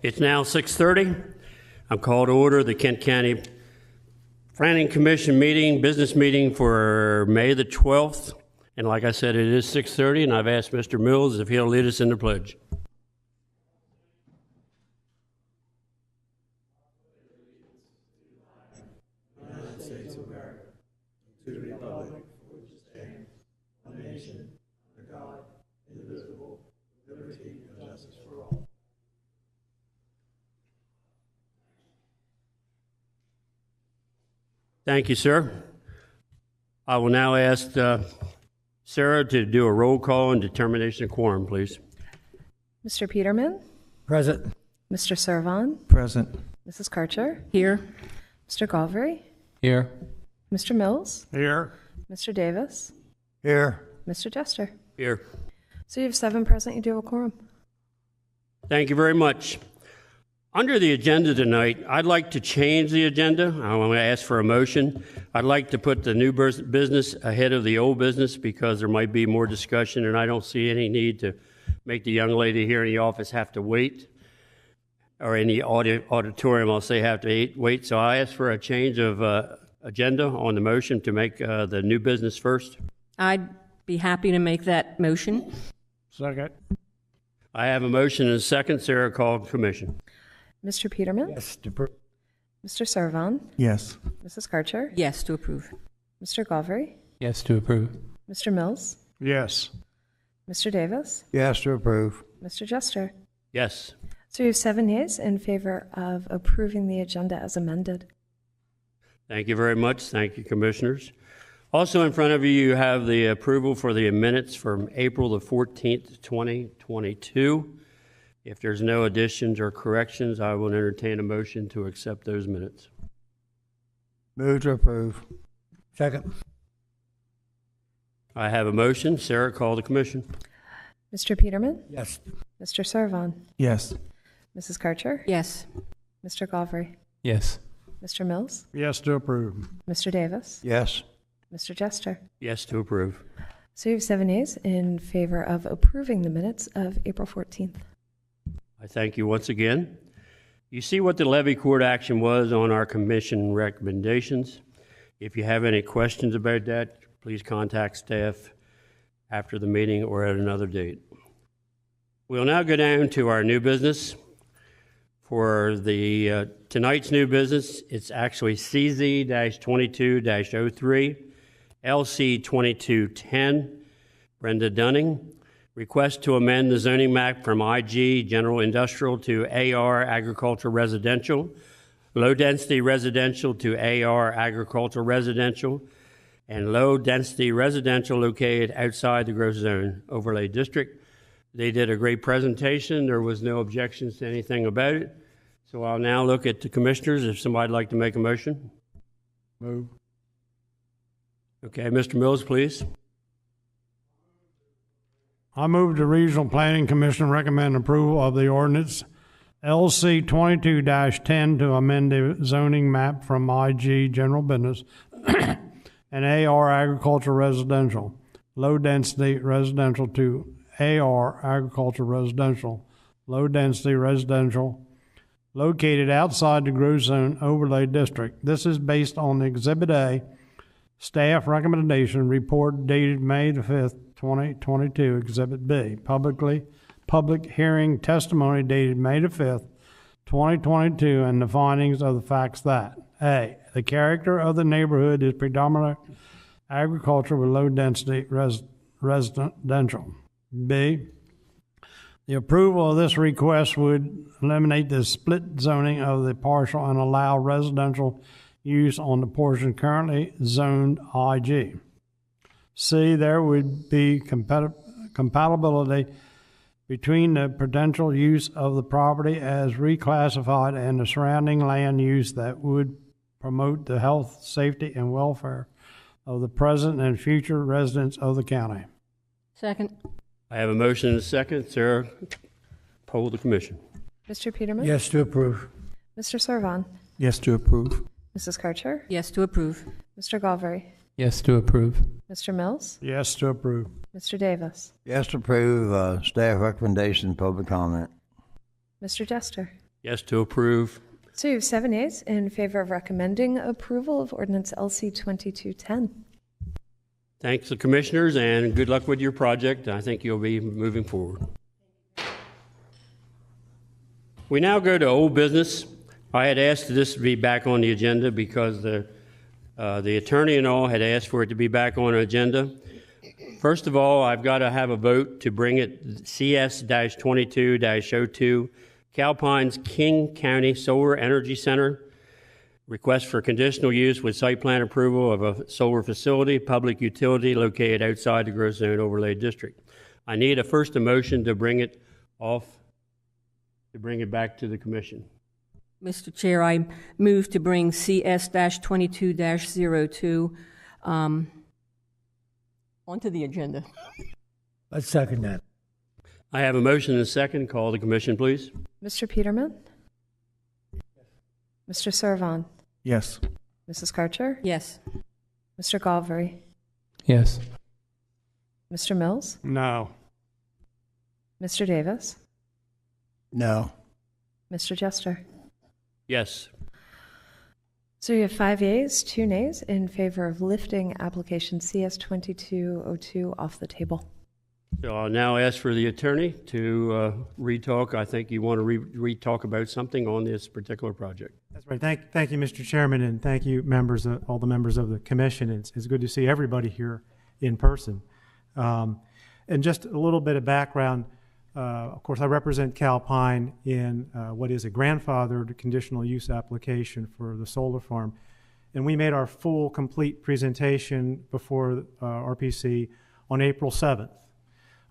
It's now 6:30. I'm called to order the Kent County Planning Commission business meeting for May the 12th. And like I said, it is 6:30, and I've asked Mr. Mills if he'll lead us in the pledge. United States of America, to the republic for which it stands, one nation, under God, indivisible, with liberty and justice for all. Thank you, sir. I will now ask Sarah to do a roll call and determination of quorum, please. Mr. Peterman? Present. Mr. Servan? Present. Mrs. Karcher? Here. Mr. Galvery? Here. Mr. Mills? Here. Mr. Davis? Here. Mr. Jester? Here. So you have 7 present, you do have a quorum. Thank you very much. Under the agenda tonight, I'd like to change the agenda. I want to ask for a motion. I'd like to put the new business ahead of the old business because there might be more discussion, and I don't see any need to make the young lady here in the office have to wait, or in the auditorium, I'll say have to wait. So I ask for a change of agenda on the motion to make the new business first. I'd be happy to make that motion. Second. I have a motion and a second. Sarah, call commission. Mr. Peterman? Yes. Mr. Servan? Yes. Mrs. Karcher? Yes, to approve. Mr. Galvery? Yes to approve. Mr. Mills? Yes. Mr. Davis? Yes to approve. Mr. Jester? Yes. So you have 7 yeas in favor of approving the agenda as amended. Thank you very much. Thank you, commissioners. Also in front of you, you have the approval for the minutes from April the 14th, 2022. If there's no additions or corrections, I will entertain a motion to accept those minutes. Move to approve. Second. I have a motion. Sarah, call the commission. Mr. Peterman? Yes. Mr. Servan? Yes. Mrs. Karcher? Yes. Mr. Galvery? Yes. Mr. Mills? Yes to approve. Mr. Davis? Yes. Mr. Jester? Yes to approve. So you have 7 yeas in favor of approving the minutes of April 14th. I thank you once again. You see what the levy court action was on our commission recommendations. If you have any questions about that, please contact staff after the meeting or at another date. We'll now go down to our new business. For the tonight's new business, it's actually CZ-22-03, LC-2210, Brenda Dunning. Request to amend the zoning map from IG General Industrial to AR Agricultural Residential, Low Density Residential to AR Agricultural Residential, and Low Density Residential located outside the growth zone overlay district. They did a great presentation. There was no objections to anything about it. So I'll now look at the commissioners if somebody'd like to make a motion. Move. Okay, Mr. Mills, please. I move the Regional Planning Commission recommend approval of the ordinance LC 22-10 to amend the zoning map from IG General Business and AR Agricultural Residential, Low Density Residential to AR Agricultural Residential, Low Density Residential, located outside the growth zone overlay district. This is based on the Exhibit A staff recommendation report dated May the 5th, 2022, Exhibit B. Public hearing testimony dated May the 5th, 2022, and the findings of the facts that A, the character of the neighborhood is predominantly agriculture with low density residential. B, the approval of this request would eliminate the split zoning of the parcel and allow residential use on the portion currently zoned IG. C, there would be compatibility between the potential use of the property as reclassified and the surrounding land use that would promote the health, safety, and welfare of the present and future residents of the county. Second. I have a motion and a second. Sarah, poll the commission. Mr. Peterman? Yes to approve. Mr. Servan? Yes to approve. Mrs. Karcher? Yes, to approve. Mr. Galvery? Yes to approve. Mr. Mills? Yes to approve. Mr. Davis? Yes to approve, staff recommendation, public comment. Mr. Jester? Yes to approve. So you have 7 yeas in favor of recommending approval of ordinance LC 2210. Thanks, the commissioners, and good luck with your project. I think you'll be moving forward. We now go to old business. I had asked this to be back on the agenda because the attorney and all had asked for it to be back on the agenda. First of all, I've got to have a vote to bring it CS-22-02, Calpine's King County Solar Energy Center. Request for conditional use with site plan approval of a solar facility, public utility located outside the growth zone overlay district. I need a motion to bring it back to the commission. Mr. Chair, I move to bring CS-22-02 onto the agenda. I second that. I have a motion and a second. Call the commission, please. Mr. Peterman? Mr. Servon? Yes. Mrs. Karcher? Yes. Mr. Galvery? Yes. Mr. Mills? No. Mr. Davis? No. Mr. Jester? Yes. So you have 5 yeas, 2 nays in favor of lifting application CS-2202 off the table. So I'll now ask for the attorney to re-talk. I think you want to re-talk about something on this particular project. That's right. Thank you, Mr. Chairman, and thank you, all the members of the commission. It's good to see everybody here in person. And just a little bit of background. Of course, I represent Calpine in what is a grandfathered conditional use application for the solar farm. And we made our full, complete presentation before RPC on April 7th.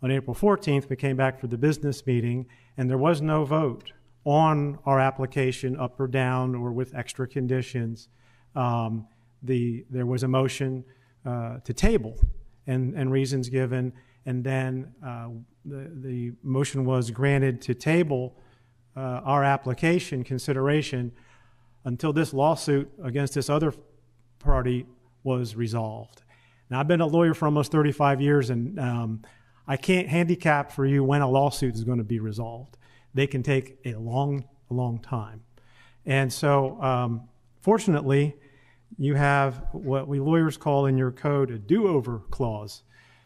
On April 14th, we came back for the business meeting, and there was no vote on our application up or down or with extra conditions. There was a motion to table and reasons given, and then the motion was granted to table our application consideration until this lawsuit against this other party was resolved. Now, I've been a lawyer for almost 35 years, and I can't handicap for you when a lawsuit is going to be resolved. They can take a long time. And so, fortunately, you have what we lawyers call in your code a do-over clause,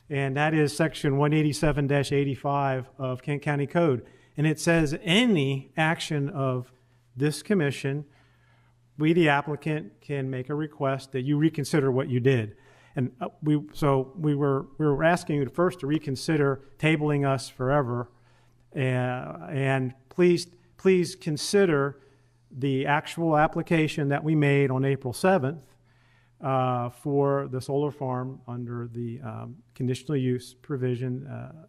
and that is section 187-85 of Kent County Code. And it says any action of this commission, we, the applicant, can make a request that you reconsider what you did. And we were asking you first to reconsider tabling us forever, and please consider the actual application that we made on April 7th for the solar farm under the conditional use provision,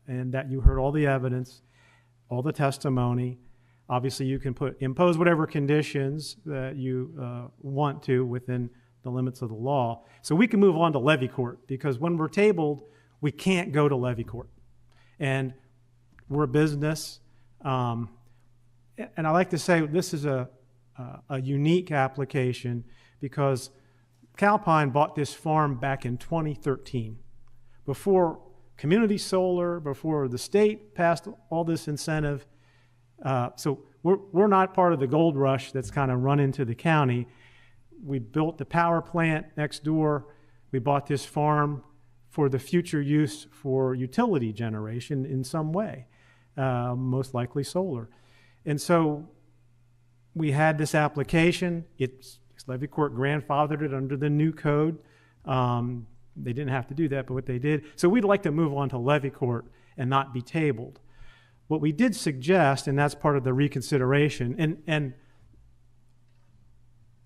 and that you heard all the evidence, all the testimony. Obviously, you can impose whatever conditions that you want to within the limits of the law. So we can move on to levy court, because when we're tabled, we can't go to levy court. And we're a business. And I like to say this is a unique application because Calpine bought this farm back in 2013, before community solar, before the state passed all this incentive. So we're not part of the gold rush that's kind of run into the county. We built the power plant next door. We bought this farm for the future use for utility generation in some way, most likely solar. And so we had this application. Levy court grandfathered it under the new code. They didn't have to do that, but what they did. So we'd like to move on to levy court and not be tabled. What we did suggest, and that's part of the reconsideration, and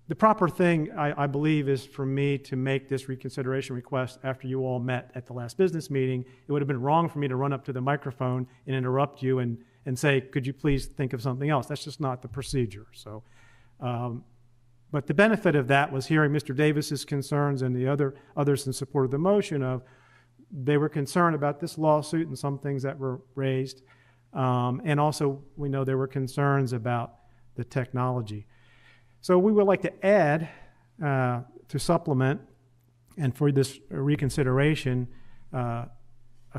the proper thing, I believe, is for me to make this reconsideration request after you all met at the last business meeting. It would have been wrong for me to run up to the microphone and interrupt you and say, could you please think of something else? That's just not the procedure. So, but the benefit of that was hearing Mr. Davis's concerns and the others in support of the motion of they were concerned about this lawsuit and some things that were raised. And also, we know there were concerns about the technology. So we would like to add, to supplement, and for this reconsideration, a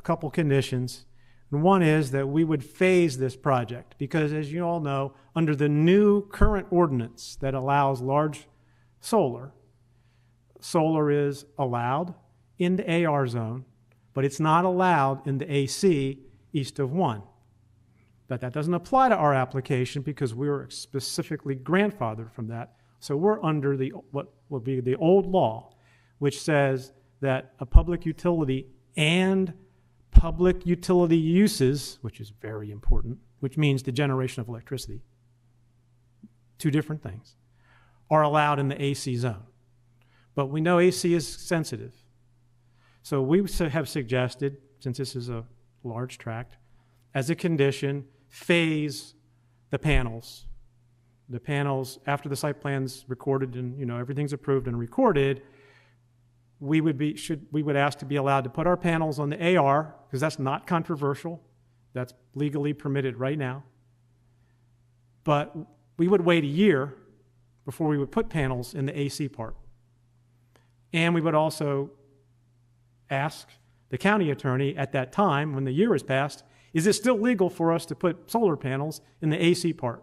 couple conditions. And one is that we would phase this project because, as you all know, under the new current ordinance that allows large solar, solar is allowed in the AR zone, but it's not allowed in the AC east of 1. But that doesn't apply to our application because we're specifically grandfathered from that. So we're under the what will be the old law, which says that a public utility and public utility uses, which is very important, which means the generation of electricity, two different things, are allowed in the AC zone. But we know AC is sensitive. So we have suggested, since this is a large tract, as a condition, phase the panels. The panels, after the site plan's recorded and everything's approved and recorded, we would ask to be allowed to put our panels on the AR, because that's not controversial. That's legally permitted right now. But we would wait a year before we would put panels in the AC part. And we would also ask the county attorney at that time, when the year has passed, is it still legal for us to put solar panels in the AC part?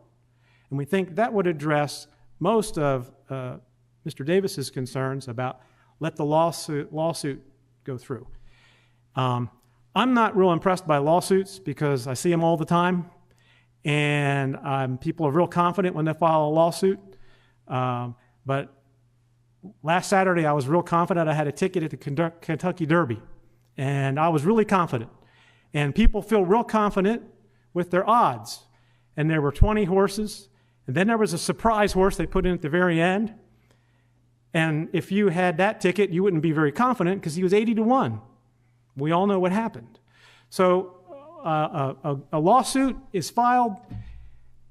And we think that would address most of Mr. Davis's concerns about let the lawsuit go through. I'm not real impressed by lawsuits because I see them all the time, and people are real confident when they file a lawsuit. But last Saturday, I was real confident I had a ticket at the Kentucky Derby, and I was really confident. And people feel real confident with their odds. And there were 20 horses, and then there was a surprise horse they put in at the very end. And if you had that ticket, you wouldn't be very confident because he was 80-1. We all know what happened. So a lawsuit is filed,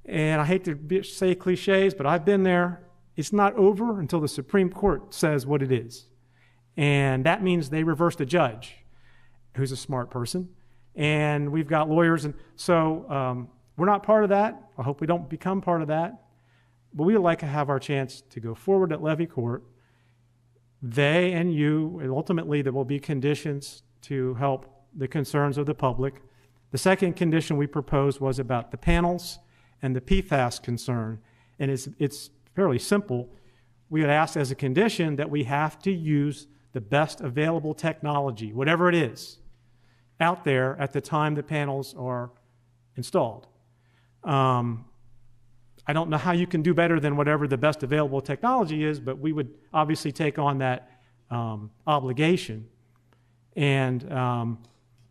and I hate to say cliches, but I've been there. It's not over until the Supreme Court says what it is. And that means they reverse the judge, who's a smart person. And we've got lawyers. And so we're not part of that. I hope we don't become part of that. But we would like to have our chance to go forward at levy court. They and you, and ultimately there will be conditions to help the concerns of the public. The second condition we proposed was about the panels and the PFAS concern. And it's fairly simple. We would ask as a condition that we have to use the best available technology, whatever it is, out there at the time the panels are installed. I don't know how you can do better than whatever the best available technology is, but we would obviously take on that obligation. And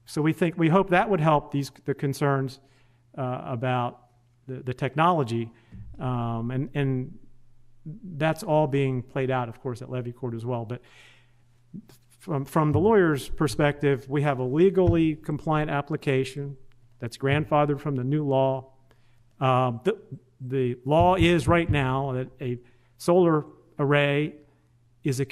so we hope that would help the concerns about the technology. And that's all being played out, of course, at levy court as well. But from the lawyer's perspective, we have a legally compliant application that's grandfathered from the new law. The law is right now that a solar array is a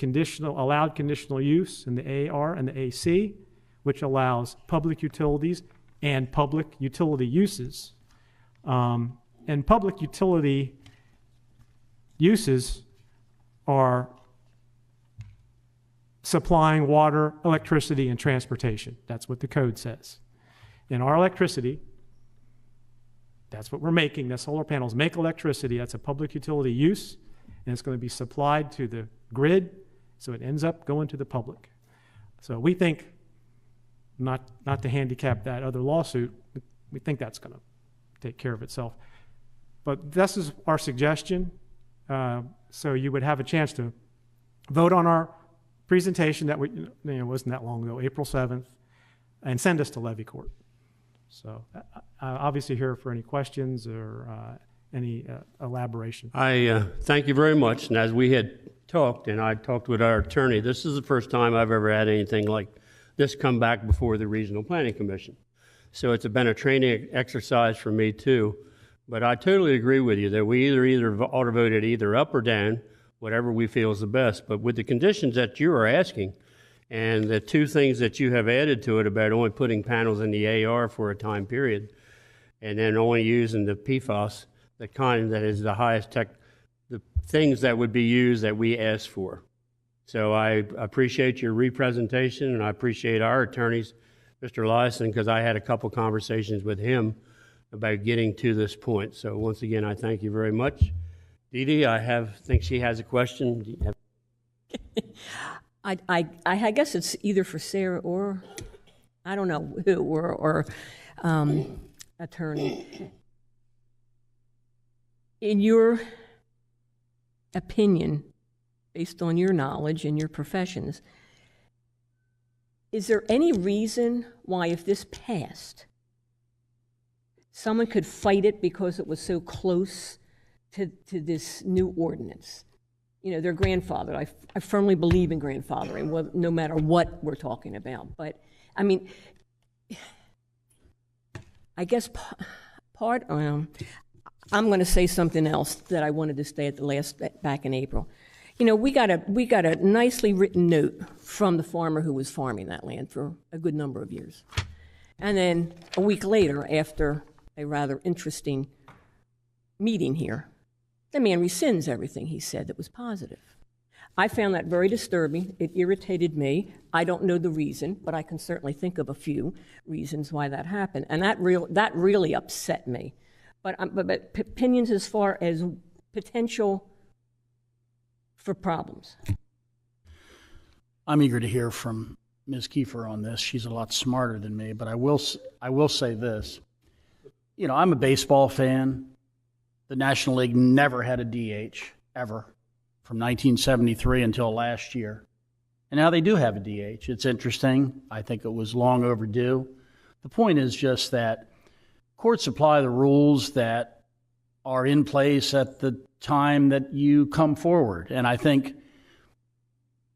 allowed conditional use in the AR and the AC, which allows public utilities and public utility uses. And public utility uses are supplying water, electricity, and transportation. That's what the code says. And our electricity, that's what we're making. The solar panels make electricity. That's a public utility use, and it's going to be supplied to the grid, so it ends up going to the public. So we think, not to handicap that other lawsuit, we think that's going to take care of itself. But this is our suggestion. So you would have a chance to vote on our presentation that wasn't that long ago, April 7th, and send us to levy court. So I'm obviously here for any questions or any elaboration. I thank you very much. And as we had talked, and I talked with our attorney, this is the first time I've ever had anything like this come back before the Regional Planning Commission. So it's been a training exercise for me too. But I totally agree with you that we either ought to vote it either up or down, whatever we feel is the best. But with the conditions that you are asking, and the two things that you have added to it about only putting panels in the AR for a time period, and then only using the PFAS, the kind that is the highest tech, the things that would be used that we asked for. So I appreciate your representation, and I appreciate our attorneys Mr. Eliason, because I had a couple conversations with him about getting to this point. So once again, I thank you very much. Dee Dee, think she has a question. Do you have- I guess it's either for Sarah or, I don't know who, or attorney. In your opinion, based on your knowledge and your professions, is there any reason why, if this passed, someone could fight it because it was so close to this new ordinance? You know, they're grandfathered. I firmly believe in grandfathering, no matter what we're talking about. But, I mean, I guess I'm going to say something else that I wanted to say back in April. You know, we got a nicely written note from the farmer who was farming that land for a good number of years. And then a week later, after a rather interesting meeting here, the man rescinds everything he said that was positive. I found that very disturbing. It irritated me. I don't know the reason, but I can certainly think of a few reasons why that happened. And that really upset me. But opinions as far as potential for problems. I'm eager to hear from Ms. Kiefer on this. She's a lot smarter than me, but I will say this. You know, I'm a baseball fan. The National League never had a DH, ever, from 1973 until last year. And now they do have a DH. It's interesting. I think it was long overdue. The point is just that courts apply the rules that are in place at the time that you come forward. And I think,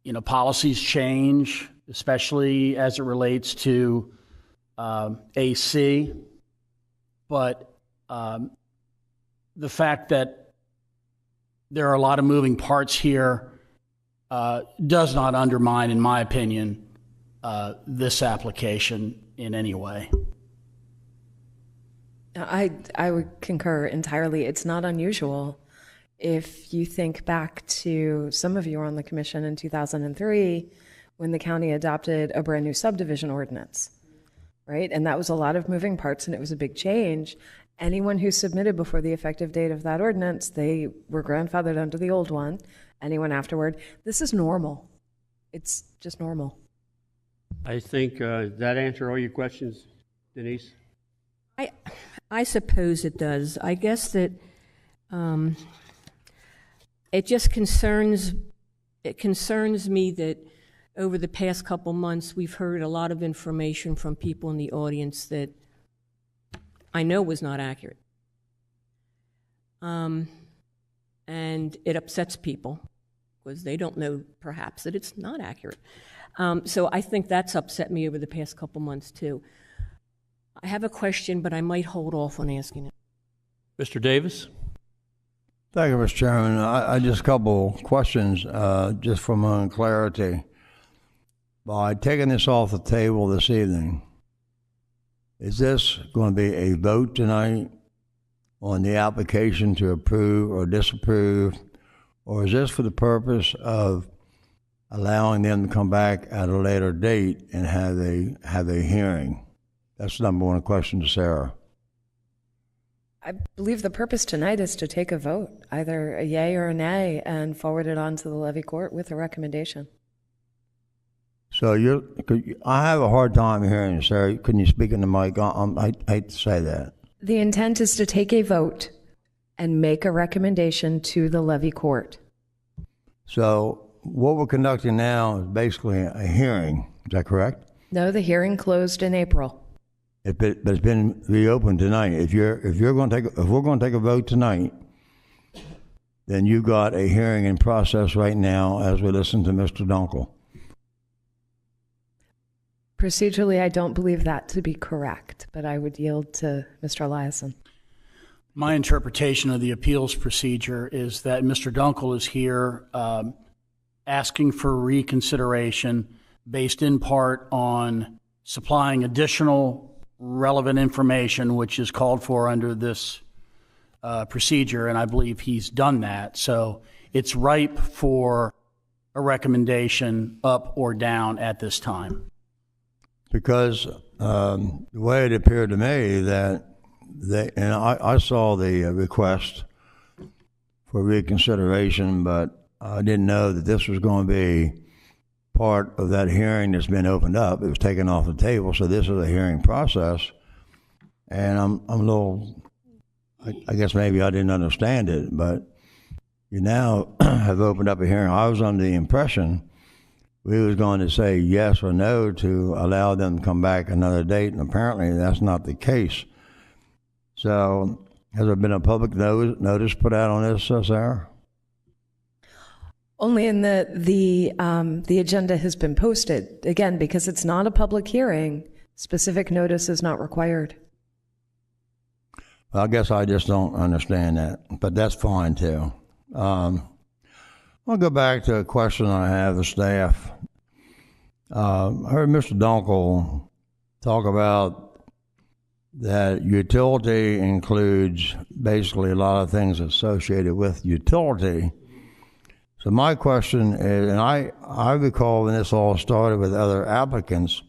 you know, policies change, especially as it relates to AC. But the fact that there are a lot of moving parts here does not undermine, in my opinion, this application in any way. I would concur entirely. It's not unusual. If you think back to, some of you were on the commission in 2003 when the county adopted a brand new subdivision ordinance, right? And that was a lot of moving parts and it was a big change. Anyone who submitted before the effective date of that ordinance, they were grandfathered under the old one. Anyone afterward, this is normal. It's just normal. I think that answer all your questions, Denise? I suppose it does. I guess that it just concerns me that over the past couple months we've heard a lot of information from people in the audience that I know was not accurate. And it upsets people because they don't know perhaps that it's not accurate. So I think that's upset me over the past couple months too. I have a question, but I might hold off on asking it. Mr. Davis? Thank you, Mr. Chairman. I just a couple questions, just for my own clarity. By taking this off the table this evening, is this going to be a vote tonight on the application to approve or disapprove, or is this for the purpose of allowing them to come back at a later date and have a hearing? That's the number one question to Sarah. I believe the purpose tonight is to take a vote, either a yay or a nay, and forward it on to the levy court with a recommendation. So I have a hard time hearing you, Sarah. Couldn't you speak in the mic? I hate to say that. The intent is to take a vote and make a recommendation to the levy court. So what we're conducting now is basically a hearing. Is that correct? No, the hearing closed in April. But it's been reopened tonight. If we're going to take a vote tonight, then you've got a hearing in process right now as we listen to Mr. Dunkel. Procedurally, I don't believe that to be correct, but I would yield to Mr. Eliason. My interpretation of the appeals procedure is that Mr. Dunkel is here asking for reconsideration based in part on supplying additional relevant information, which is called for under this procedure, and I believe he's done that. So it's ripe for a recommendation up or down at this time. because the way it appeared to me that and I saw the request for reconsideration, but I didn't know that this was going to be part of that hearing that's been opened up. It was taken off the table, so this is a hearing process. And I'm a little, I guess maybe I didn't understand it, but you now have opened up a hearing. I was under the impression we was going to say yes or no to allow them to come back another date, and apparently that's not the case. So has there been a public notice put out on this, Sarah? Only in the agenda has been posted, again, because it's not a public hearing. Specific notice is not required. Well, I guess I just don't understand that, but that's fine too. I'll go back to a question I have of staff. I heard Mr. Dunkel talk about that utility includes basically a lot of things associated with utility. So my question is, and I recall when this all started with other applicants,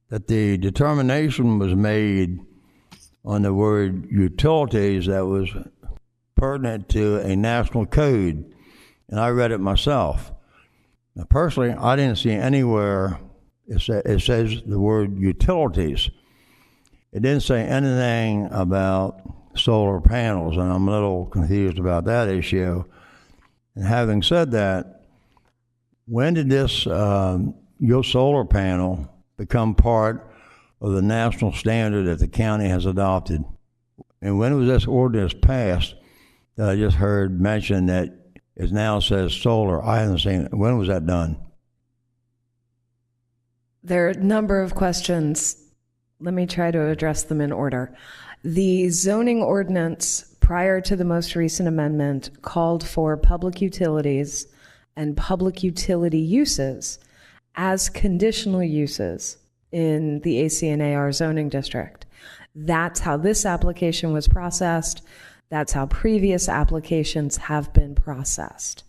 that the determination was made on the word utilities that was pertinent to a national code, and I read it myself. Now, personally, I didn't see anywhere it says the word utilities. It didn't say anything about solar panels, and I'm a little confused about that issue. And having said that, when did this your solar panel become part of the national standard that the county has adopted? And when was this ordinance passed that I just heard mentioned that it now says solar? I haven't seen it. When was that done? There are a number of questions. Let me try to address them in order. The zoning ordinance prior to the most recent amendment called for public utilities and public utility uses as conditional uses in the AC&AR zoning district. That's how this application was processed. That's how previous applications have been processed.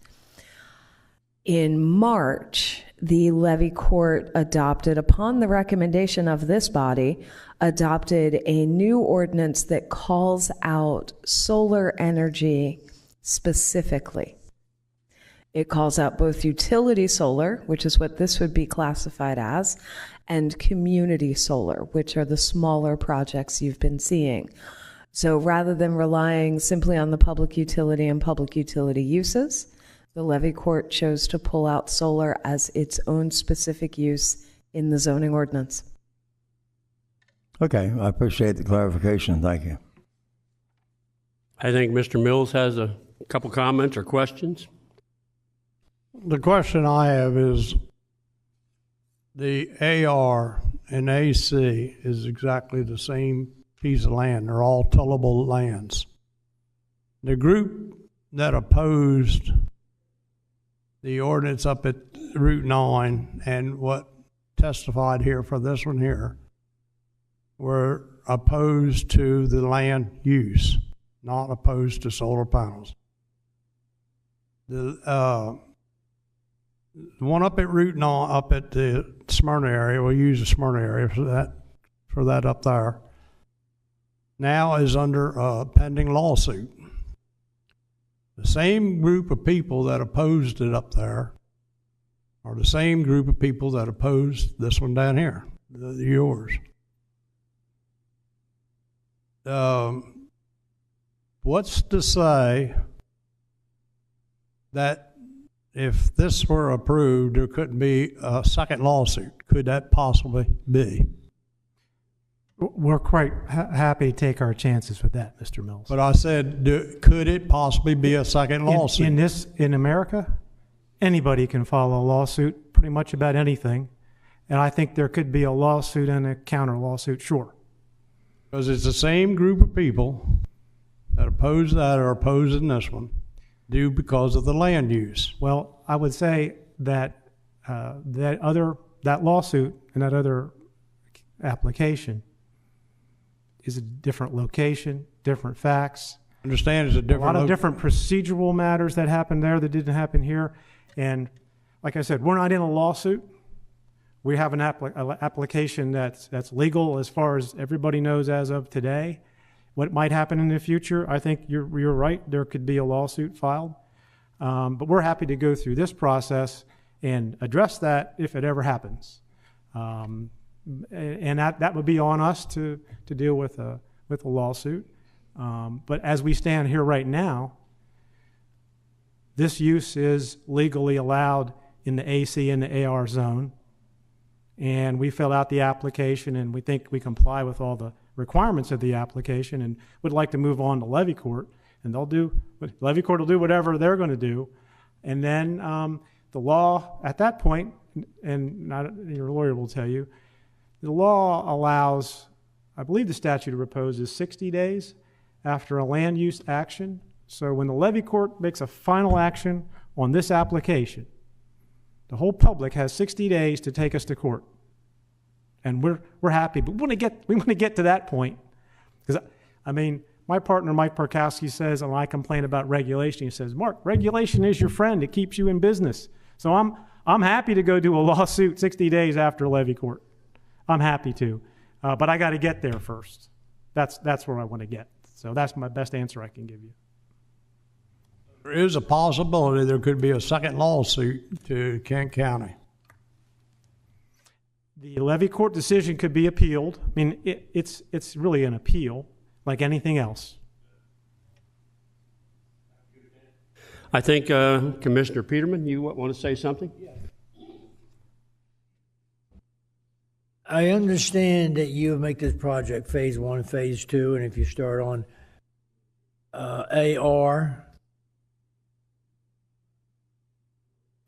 In March, the levy court adopted, upon the recommendation of this body, adopted a new ordinance that calls out solar energy specifically. It calls out both utility solar, which is what this would be classified as, and community solar, which are the smaller projects you've been seeing. So rather than relying simply on the public utility and public utility uses, the levy court chose to pull out solar as its own specific use in the zoning ordinance. Okay, I appreciate the clarification. Thank you. I think Mr. Mills has a couple comments or questions. The question I have is, the AR and AC is exactly the same piece of land. They're all tillable lands. The group that opposed the ordinance up at Route 9 and what testified here for this one here were opposed to the land use, not opposed to solar panels. The one up at Route 9, up at the Smyrna area, we'll use the Smyrna area for that up there, now is under a pending lawsuit. The same group of people that opposed it up there are the same group of people that opposed this one down here, yours. What's to say that if this were approved, there couldn't be a second lawsuit? Could that possibly be? We're quite happy to take our chances with that, Mr. Mills. But I said, could it possibly be a second lawsuit? In America, anybody can file a lawsuit pretty much about anything. And I think there could be a lawsuit and a counter lawsuit, sure. Because it's the same group of people that oppose that or opposing this one, due because of the land use. Well, I would say that that lawsuit and that other application is a different location, different facts. Understand it's a lot of different procedural matters that happened there that didn't happen here. And like I said, we're not in a lawsuit. We have an application that's legal as far as everybody knows as of today. What might happen in the future, I think you're right. There could be a lawsuit filed. But we're happy to go through this process and address that if it ever happens. And that would be on us to deal with a lawsuit. But as we stand here right now, this use is legally allowed in the AC and the AR zone. And we fill out the application, and we think we comply with all the requirements of the application, and would like to move on to levy court. And levy court will do whatever they're going to do. And then the law at that point, and your lawyer will tell you, the law allows, I believe the statute of repose is 60 days after a land use action. So when the levy court makes a final action on this application, the whole public has 60 days to take us to court. And we're happy, but we want to get to that point. Because, I mean, my partner, Mike Parkowski, says, when I complain about regulation, he says, Mark, regulation is your friend. It keeps you in business. So I'm happy to go do a lawsuit 60 days after levy court. I'm happy to. But I got to get there first. That's where I want to get. So that's my best answer I can give you. There is a possibility there could be a second lawsuit to Kent County. The levy court decision could be appealed. I mean, it's really an appeal, like anything else. I think Commissioner Peterman, you want to say something? I understand that you make this project phase 1, phase 2, and if you start on AR,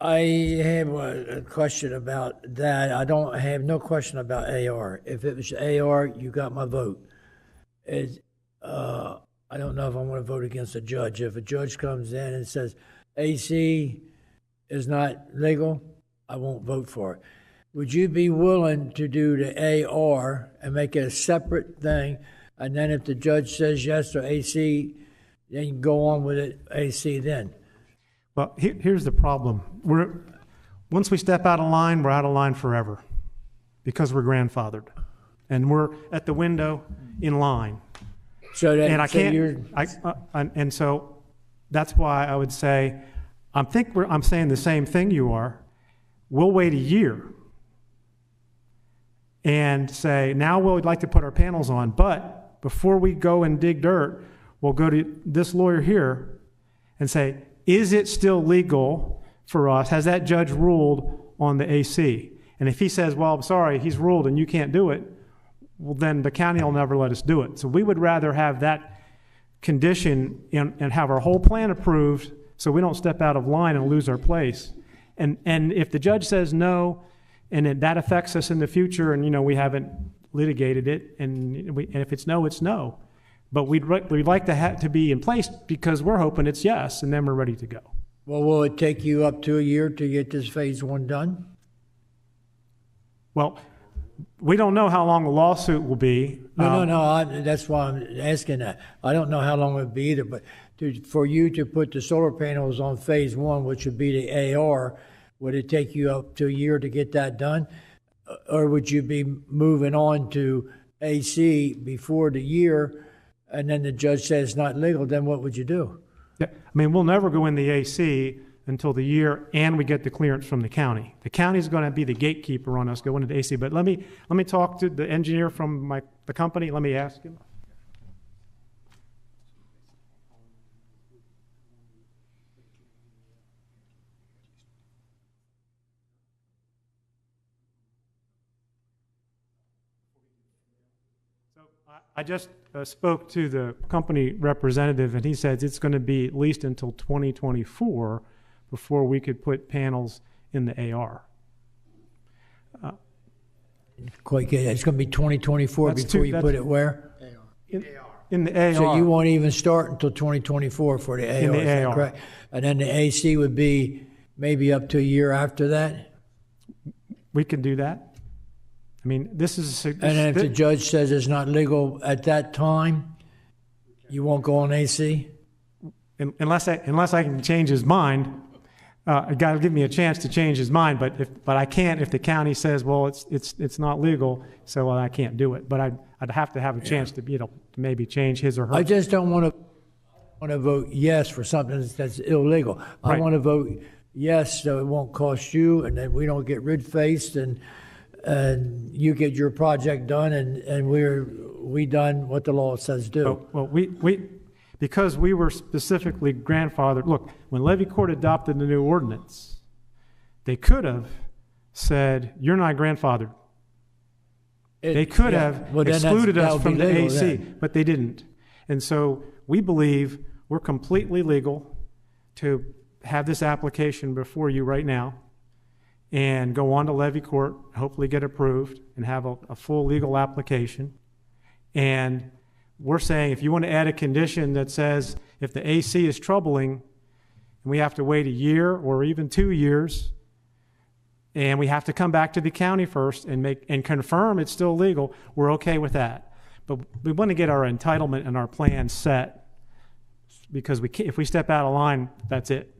I have a question about that. I have no question about AR. If it was AR, you got my vote. I don't know if I want to vote against a judge. If a judge comes in and says AC is not legal, I won't vote for it. Would you be willing to do the AR and make it a separate thing? And then if the judge says yes to AC, then you can go on with it AC then. Well, here's the problem. Once we step out of line, we're out of line forever because we're grandfathered. And we're at the window in line. So that, and I can't, and so that's why I would say, I'm saying the same thing you are. We'll wait a year and say, now we'd like to put our panels on, but before we go and dig dirt, we'll go to this lawyer here and say, is it still legal for us? Has that judge ruled on the AC? And if he says, well, I'm sorry, he's ruled and you can't do it, well, then the county will never let us do it. So we would rather have that condition and have our whole plan approved so we don't step out of line and lose our place. And if the judge says no, and that affects us in the future, and we haven't litigated it, and if it's no, it's no. But we'd like to be in place because we're hoping it's yes, and then we're ready to go. Well, will it take you up to a year to get this phase 1 done? Well, we don't know how long the lawsuit will be. No. That's why I'm asking that. I don't know how long it would be either, but for you to put the solar panels on phase 1, which would be the AR, would it take you up to a year to get that done? Or would you be moving on to AC before the year, and then the judge says it's not legal, then what would you do? Yeah, I mean, we'll never go in the AC until the year and we get the clearance from the county. The county's going to be the gatekeeper on us going into the AC. But let me talk to the engineer from the company. Let me ask him. I just spoke to the company representative, and he says it's going to be at least until 2024 before we could put panels in the AR. Quite good. It's going to be 2024 before you put it where? In the AR. So you won't even start until 2024 for the AR. In the is that AR. correct? And then the AC would be maybe up to a year after that? We could do that. I mean, this is... And then if the judge says it's not legal at that time, you won't go on AC? Unless I can change his mind. got to give me a chance to change his mind, but I can't if the county says, well, it's not legal, so I can't do it. But I'd have to have a chance to, to maybe change his or her. I just don't want to vote yes for something that's illegal. I Right. want to vote yes so it won't cost you, and then we don't get rid-faced, and you get your project done, and we done what the law says do. Well, because we were specifically grandfathered, look, when Levy Court adopted the new ordinance, they could have said, you're not grandfathered. They could have Well, then excluded that us would from be the legal AC, then. but they didn't. And so we believe we're completely legal to have this application before you right now and go on to Levy Court, hopefully get approved, and have a full legal application. And we're saying if you want to add a condition that says if the AC is troubling and we have to wait a year or even 2 years, and we have to come back to the county first and confirm it's still legal, we're okay with that. But we want to get our entitlement and our plan set, because if we step out of line, that's it.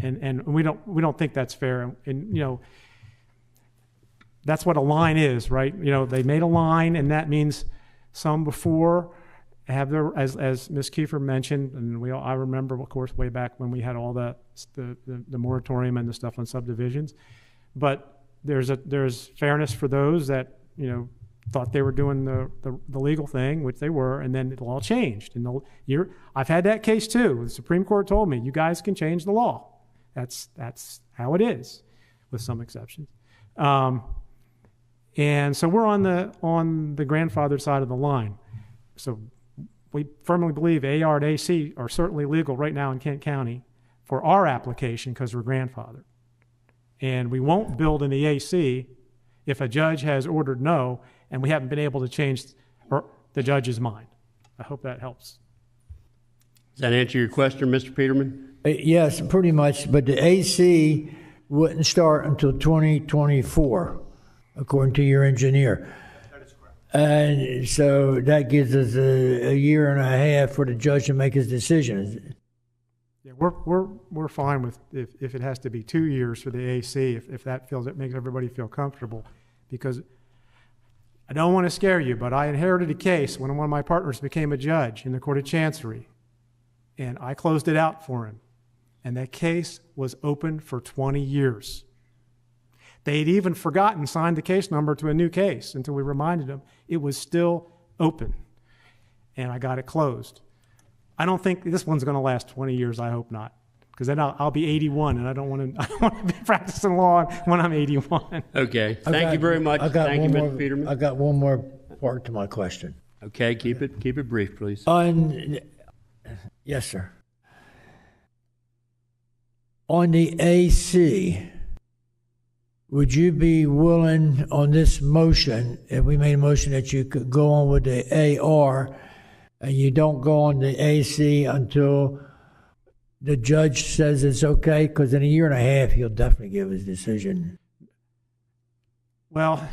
And we don't think that's fair. And that's what a line is, right? They made a line, and that means some before have their, as Ms. Kiefer mentioned, and I remember, of course, way back when we had all the moratorium and the stuff on subdivisions. But there's fairness for those that thought they were doing the legal thing, which they were, and then the law changed. And I've had that case too. The Supreme Court told me you guys can change the law. That's how it is, with some exceptions. And so we're on the grandfathered side of the line. So we firmly believe AR and AC are certainly legal right now in Kent County for our application because we're grandfathered. And we won't build in the AC if a judge has ordered no, and we haven't been able to change the judge's mind. I hope that helps. Does that answer your question, Mr. Peterman? Yes, pretty much. But the AC wouldn't start until 2024, according to your engineer. That is correct. And so that gives us a year and a half for the judge to make his decision. Yeah, we're fine with if it has to be 2 years for the AC, if that makes everybody feel comfortable, because I don't want to scare you, but I inherited a case when one of my partners became a judge in the Court of Chancery, and I closed it out for him, and that case was open for 20 years. They'd even forgotten signed the case number to a new case until we reminded them it was still open, and I got it closed. I don't think this one's going to last 20 years. I hope not, because then I'll be 81, and I don't want to be practicing law when I'm 81. Okay. Thank you very much. Thank you, Mr. Peterman. I got one more part to my question. Okay, keep it brief, please. Yes, sir. On the AC, would you be willing on this motion, if we made a motion that you could go on with the AR and you don't go on the AC until the judge says it's okay? Because in a year and a half, he'll definitely give his decision. Well,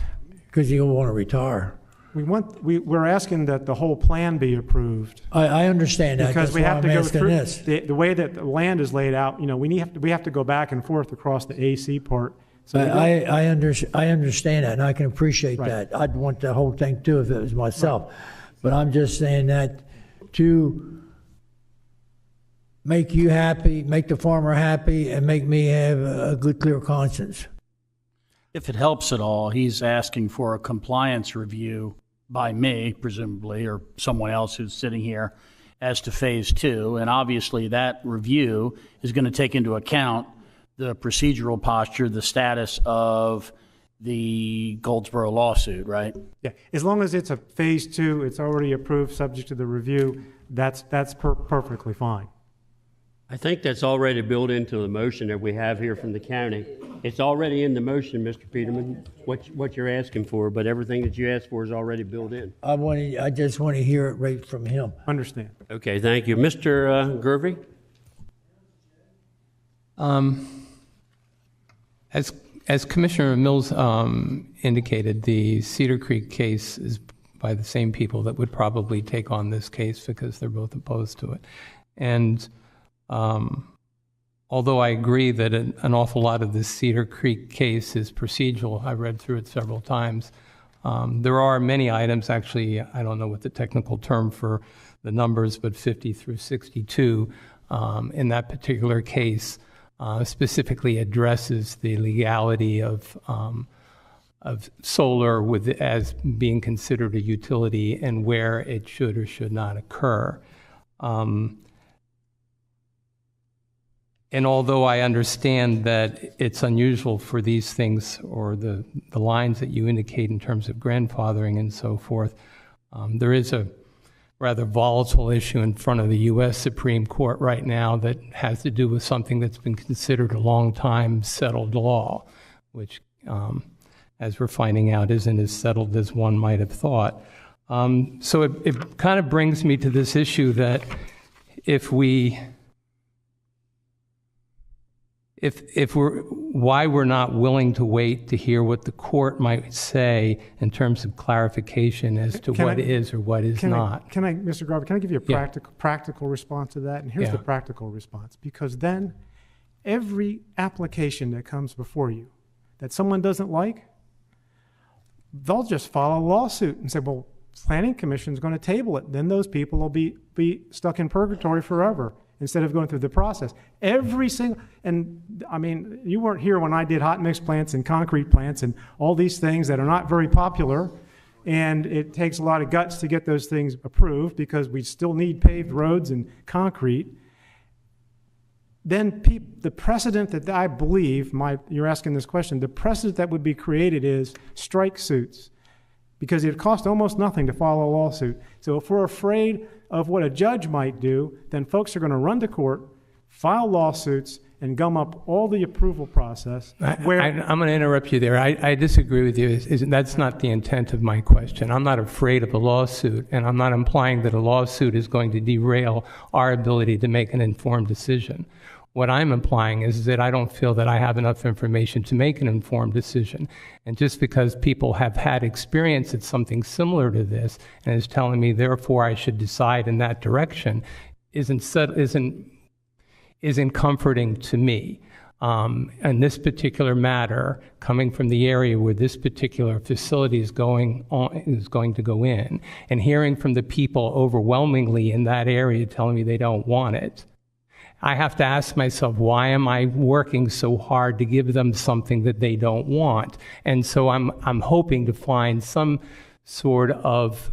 because he'll want to retire. We're asking that the whole plan be approved. I understand that. Because That's we why have to I'm go asking through this. the way that the land is laid out. We have to go back and forth across the AC part. So I understand that, and I can appreciate Right. that. I'd want the whole thing too if it was myself. But I'm just saying that to make you happy, make the farmer happy, and make me have a good, clear conscience. If it helps at all, he's asking for a compliance review by me, presumably, or someone else who's sitting here, as to phase two. And obviously that review is going to take into account the procedural posture, the status of the Goldsboro lawsuit, right? yeah, as long as it's a phase two, it's already approved, subject to the review. That's perfectly fine. I think that's already built into the motion that we have here from the county. It's already in the motion, Mr. Peterman, what you're asking for, but everything that you asked for is already built in. I just want to hear it right from him. Understand. Okay, thank you. Mr. Gervey? As Commissioner Mills indicated, the Cedar Creek case is by the same people that would probably take on this case because they're both opposed to it. And although I agree that an awful lot of this Cedar Creek case is procedural, I read through it several times. There are many items, actually, I don't know what the technical term for the numbers, but 50 through 62 in that particular case specifically addresses the legality of solar as being considered a utility and where it should or should not occur. And although I understand that it's unusual for these things or the lines that you indicate in terms of grandfathering and so forth, there is a rather volatile issue in front of the U.S. Supreme Court right now that has to do with something that's been considered a long time settled law, which, as we're finding out, isn't as settled as one might have thought. So it kind of brings me to this issue that why we're not willing to wait to hear what the court might say in terms of clarification as to what is or what is not. Mr. Garber, can I give you a practical response to that? And here's the practical response. Because then every application that comes before you that someone doesn't like, they'll just file a lawsuit and say, well, Planning Commission is going to table it. Then those people will be stuck in purgatory forever, instead of going through the process. Every single, and I mean, you weren't here when I did hot mix plants and concrete plants and all these things that are not very popular, and it takes a lot of guts to get those things approved because we still need paved roads and concrete. Then the precedent that I believe, you're asking this question, the precedent that would be created is strike suits, because it costs almost nothing to file a lawsuit. So if we're afraid of what a judge might do, then folks are going to run to court, file lawsuits, and gum up all the approval process. I'm going to interrupt you there. I disagree with you. That's not the intent of my question. I'm not afraid of a lawsuit, and I'm not implying that a lawsuit is going to derail our ability to make an informed decision. What I'm implying is that I don't feel that I have enough information to make an informed decision. And just because people have had experience at something similar to this and is telling me, therefore, I should decide in that direction, isn't comforting to me. And this particular matter, coming from the area where this particular facility is going to go in, and hearing from the people overwhelmingly in that area telling me they don't want it, I have to ask myself, why am I working so hard to give them something that they don't want? And so I'm hoping to find some sort of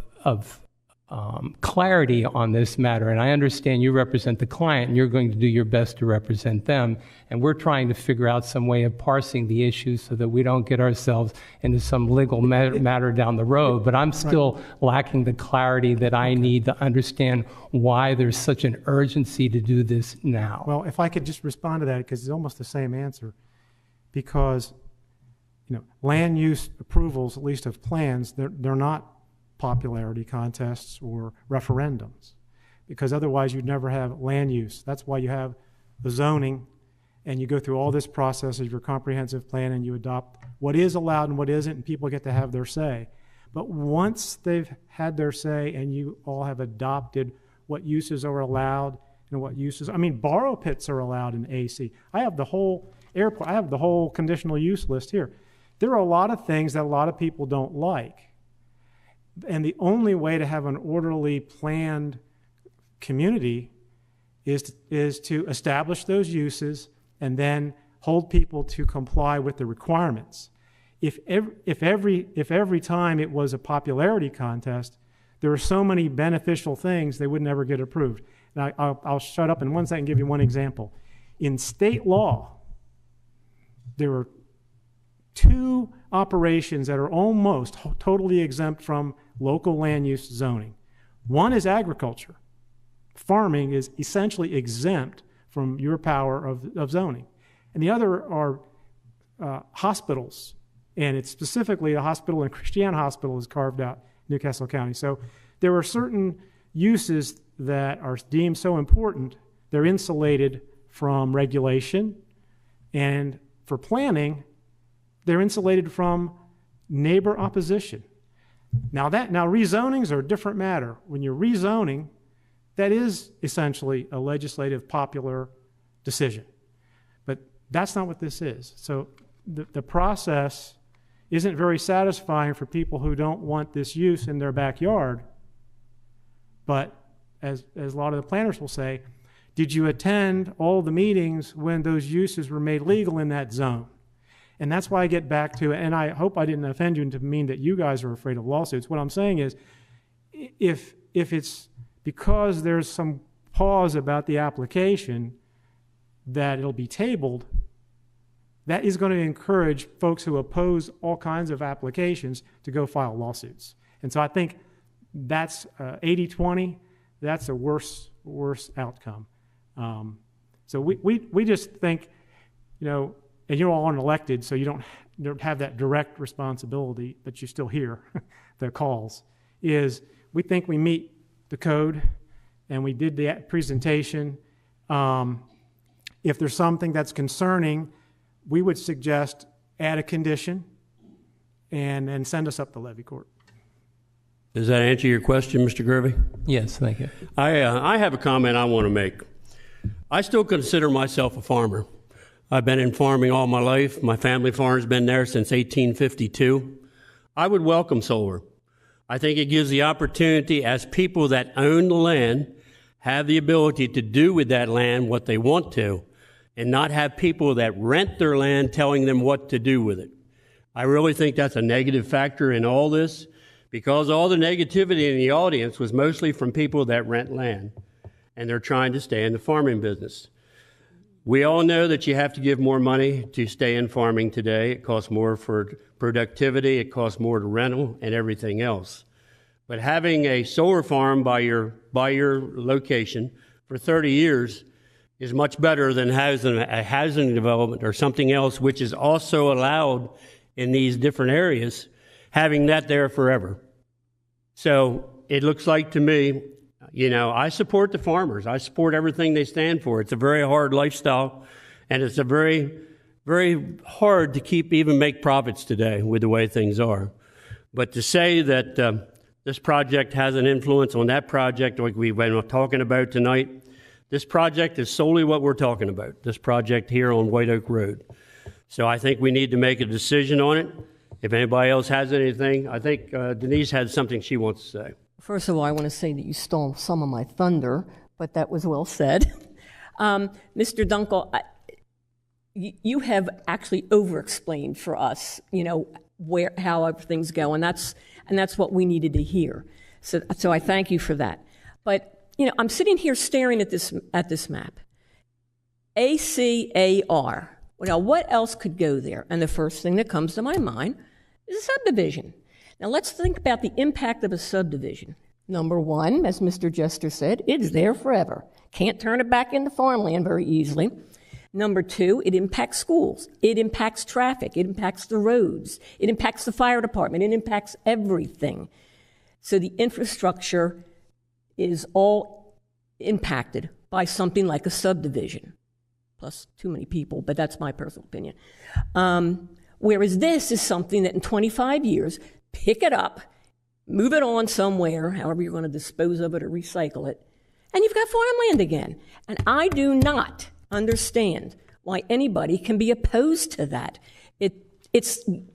clarity on this matter. And I understand you represent the client, and you're going to do your best to represent them. And we're trying to figure out some way of parsing the issues so that we don't get ourselves into some legal matter down the road. But I'm still lacking the clarity that I need to understand why there's such an urgency to do this now. Well, if I could just respond to that, because it's almost the same answer. Because, land use approvals, at least of plans, they're not popularity contests or referendums, because otherwise you'd never have land use. That's why you have the zoning, and you go through all this process of your comprehensive plan, and you adopt what is allowed and what isn't, and people get to have their say. But once they've had their say and you all have adopted what uses are allowed and what uses, borrow pits are allowed in AC. I have the whole airport, I have the whole conditional use list here. There are a lot of things that a lot of people don't like. And the only way to have an orderly, planned community is to establish those uses and then hold people to comply with the requirements. If every time it was a popularity contest, there are so many beneficial things, they would never get approved. Now, I'll shut up in 1 second and give you one example. In state law, there are 2 operations that are almost totally exempt from local land use zoning. One is agriculture. Farming is essentially exempt from your power of zoning. And the other are hospitals. And it's specifically a hospital, and Christiana Hospital is carved out in Newcastle County. So there are certain uses that are deemed so important, they're insulated from regulation. And for planning, they're insulated from neighbor opposition. Now rezonings are a different matter. When you're rezoning, that is essentially a legislative popular decision. That's not what this is. So the process isn't very satisfying for people who don't want this use in their backyard. But as a lot of the planners will say, did you attend all the meetings when those uses were made legal in that zone? And that's why I get back to, and I hope I didn't offend you to mean that you guys are afraid of lawsuits. What I'm saying is, if it's because there's some pause about the application that it'll be tabled, that is going to encourage folks who oppose all kinds of applications to go file lawsuits. And so I think that's 80-20. That's a worse outcome. So we just think, you know, and you're all unelected, so you don't have that direct responsibility, but you still hear the calls, is we think we meet the code, and we did the presentation. If there's something that's concerning, we would suggest add a condition and send us up to levy court. Does that answer your question, Mr. Gervais? Yes, thank you. I have a comment I want to make. I still consider myself a farmer. I've been in farming all my life. My family farm's been there since 1852. I would welcome solar. I think it gives the opportunity, as people that own the land have the ability to do with that land what they want to, and not have people that rent their land telling them what to do with it. I really think that's a negative factor in all this, because all the negativity in the audience was mostly from people that rent land, and they're trying to stay in the farming business. We all know that you have to give more money to stay in farming today. It costs more for productivity, it costs more to rental, and everything else. But having a solar farm by your location for 30 years is much better than a housing development or something else, which is also allowed in these different areas, having that there forever. So it looks like to me, you know, I support the farmers. I support everything they stand for. It's a very hard lifestyle, and it's a very, very hard to even make profits today with the way things are. But to say that this project has an influence on that project, like we've been talking about tonight, this project is solely what we're talking about, this project here on White Oak Road. So I think we need to make a decision on it. If anybody else has anything, I think Denise had something she wants to say. First of all, I want to say that you stole some of my thunder, but that was well said. Mr. Dunkel, you have actually over-explained for us, you know, how things go, and that's what we needed to hear. So I thank you for that. But you know, I'm sitting here staring at this map. ACAR. Now, what else could go there? And the first thing that comes to my mind is a subdivision. Now, let's think about the impact of a subdivision. Number one, as Mr. Jester said, it's there forever. Can't turn it back into farmland very easily. Number two, it impacts schools. It impacts traffic. It impacts the roads. It impacts the fire department. It impacts everything. So the infrastructure is all impacted by something like a subdivision. Plus too many people, but that's my personal opinion. Whereas this is something that in 25 years, pick it up, move it on somewhere, however you're going to dispose of it or recycle it, and you've got farmland again. And I do not understand why anybody can be opposed to that.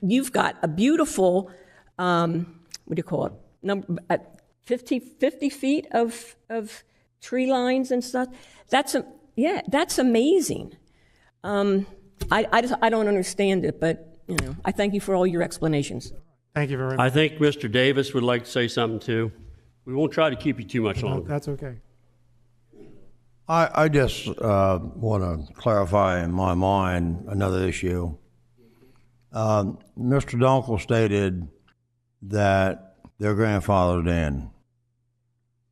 You've got a beautiful, what do you call it, 50 feet of tree lines and stuff. That's amazing. I don't understand it, but you know, I thank you for all your explanations. Thank you very much. I think Mr. Davis would like to say something too. We won't try to keep you too much longer. That's okay. I just want to clarify in my mind another issue. Mr. Dunkel stated that they're grandfathered in.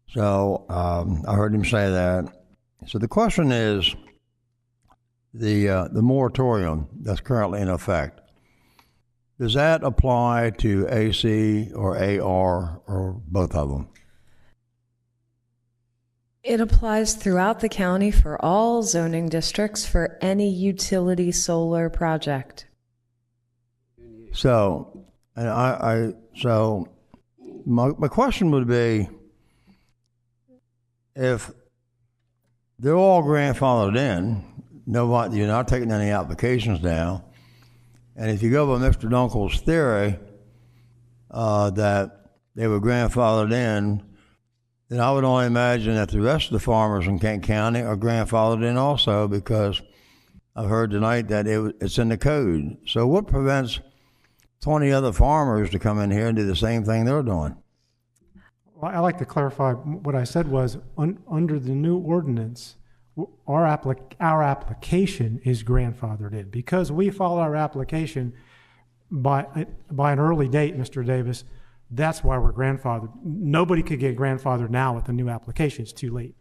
So I heard him say that. So the question is, the moratorium that's currently in effect, does that apply to AC or AR or both of them? It applies throughout the county for all zoning districts for any utility solar project. So, and so my question would be, if they're all grandfathered in, nobody, you're not taking any applications now. And if you go by Mr. Dunkel's theory that they were grandfathered in, then I would only imagine that the rest of the farmers in Kent County are grandfathered in also, because I've heard tonight that it's in the code. So what prevents 20 other farmers to come in here and do the same thing they're doing? Well, I like to clarify what I said was under the new ordinance, our application is grandfathered in. Because we filed our application by an early date, Mr. Davis, that's why we're grandfathered. Nobody could get grandfathered now with the new application. It's too late.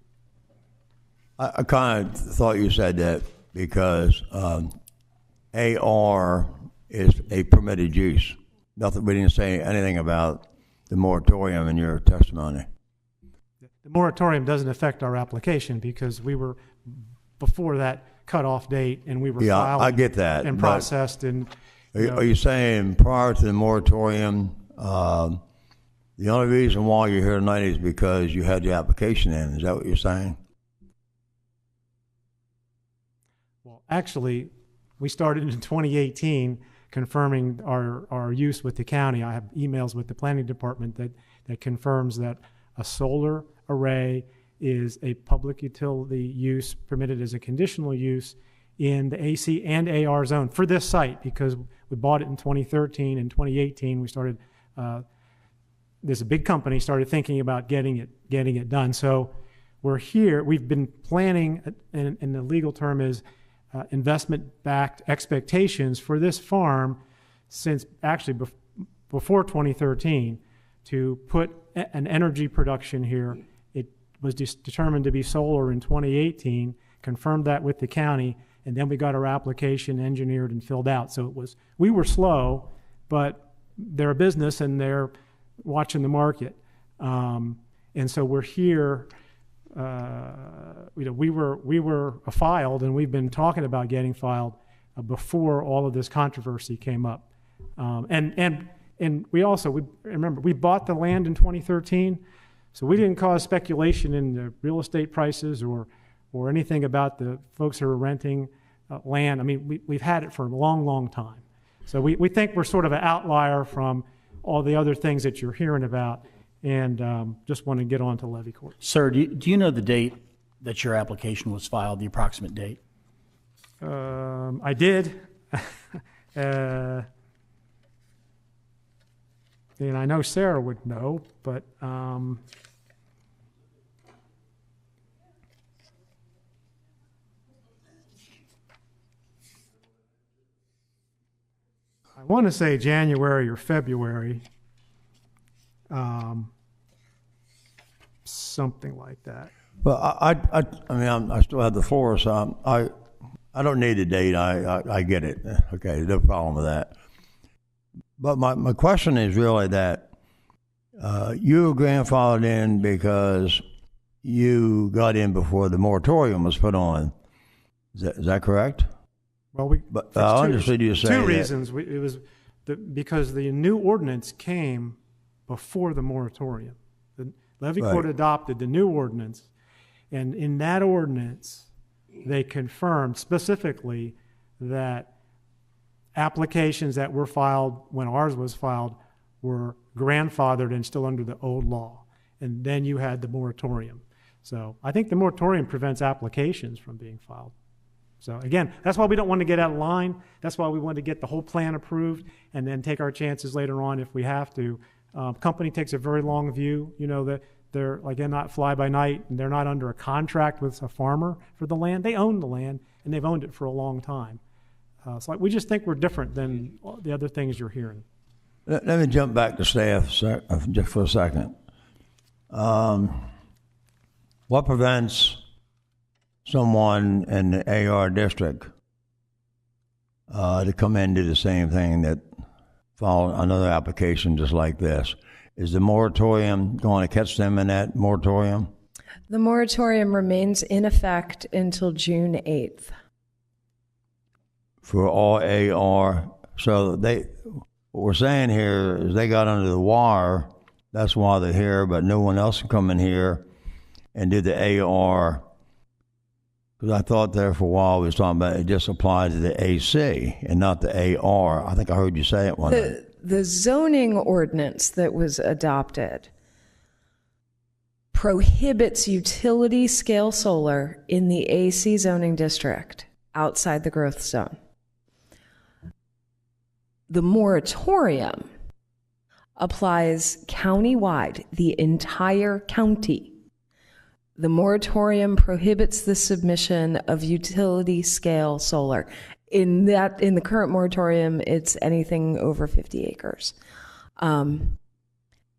I kind of thought you said that because AR is a permitted use. Nothing. We didn't say anything about the moratorium in your testimony. The moratorium doesn't affect our application because we were before that cutoff date, and we were filed. I get that. And processed. And are you saying prior to the moratorium, the only reason why you're here tonight is because you had the application in? Is that what you're saying? Well, actually, we started in 2018 confirming our use with the county. I have emails with the planning department that confirms that a solar array is a public utility use permitted as a conditional use in the AC and AR zone for this site, because we bought it in 2013. In 2018, we started, there's a big company started thinking about getting it done. So we're here. We've been planning, and the legal term is investment-backed expectations for this farm since actually before 2013 to put an energy production here. It was just determined to be solar in 2018, confirmed that with the county, and then we got our application engineered and filled out. So we were slow, but they're a business and they're watching the market. And so we're here. We were filed, and we've been talking about getting filed before all of this controversy came up. And we also, remember, we bought the land in 2013, so we didn't cause speculation in the real estate prices or anything about the folks who are renting land. I mean, we've had it for a long, long time. So we think we're sort of an outlier from all the other things that you're hearing about, and just want to get on to levy court. Sir, do you know the date that your application was filed, the approximate date? I did. And I know Sarah would know, but I want to say January or February, something like that. Well, I mean, I still have the floor, so I don't need a date. I get it. Okay, no problem with that. But my question is really that you were grandfathered in because you got in before the moratorium was put on. Is that correct? Well, I understood you say two reasons. It was because the new ordinance came before the moratorium. The levy court adopted the new ordinance, and in that ordinance, they confirmed specifically that applications that were filed when ours was filed were grandfathered and still under the old law. And then you had the moratorium. So I think the moratorium prevents applications from being filed. So again, that's why we don't want to get out of line. That's why we want to get the whole plan approved and then take our chances later on if we have to. Company takes a very long view. You know, that they're, again, not fly by night, and they're not under a contract with a farmer for the land. They own the land, and they've owned it for a long time. So we just think we're different than the other things you're hearing. Let me jump back to staff just for a second. What prevents someone in the AR district to come in and do the same thing that file another application just like this? Is the moratorium going to catch them in that moratorium? The moratorium remains in effect until June 8th. For all AR. So what we're saying here is they got under the wire. That's why they're here, but no one else can come in here and do the AR Because I thought there for a while we was talking about it just applied to the AC and not the AR. I think I heard you say it one day. The zoning ordinance that was adopted prohibits utility scale solar in the AC zoning district outside the growth zone. The moratorium applies countywide, the entire county. The moratorium prohibits the submission of utility scale solar. In the current moratorium, it's anything over 50 acres. And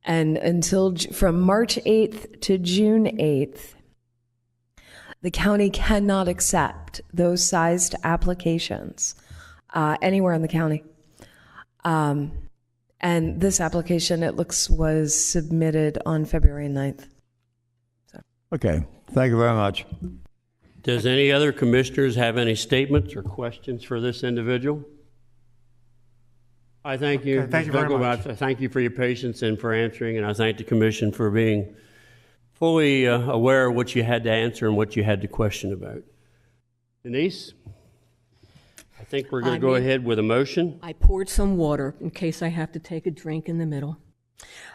from March 8th to June 8th, the county cannot accept those sized applications anywhere in the county. And this application, it looks, was submitted on February 9th. Okay, thank you very much. Does any other commissioners have any statements or questions for this individual? I thank you. Okay, thank you very much. I thank you for your patience and for answering, and I thank the commission for being fully aware of what you had to answer and what you had to question about. Denise, I think we're going to go ahead with a motion. I poured some water in case I have to take a drink in the middle.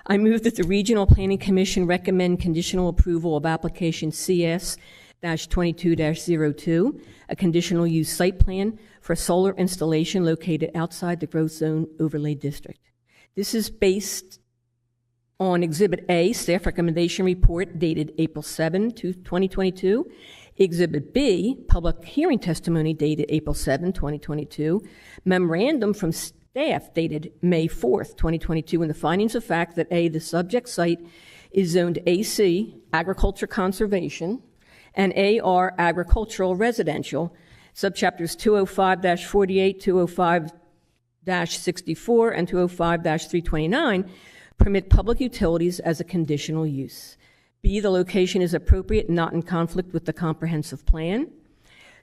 I move that the Regional Planning Commission recommend conditional approval of application CS-22-02, a conditional use site plan for solar installation located outside the growth zone overlay district. This is based on Exhibit A, staff recommendation report dated April 7, 2022, Exhibit B, public hearing testimony dated April 7, 2022, memorandum from staff dated May 4th, 2022, and the findings of fact that A, the subject site is zoned AC, agriculture conservation, and AR, agricultural residential, subchapters 205-48, 205-64, and 205-329 permit public utilities as a conditional use. B, the location is appropriate and not in conflict with the comprehensive plan.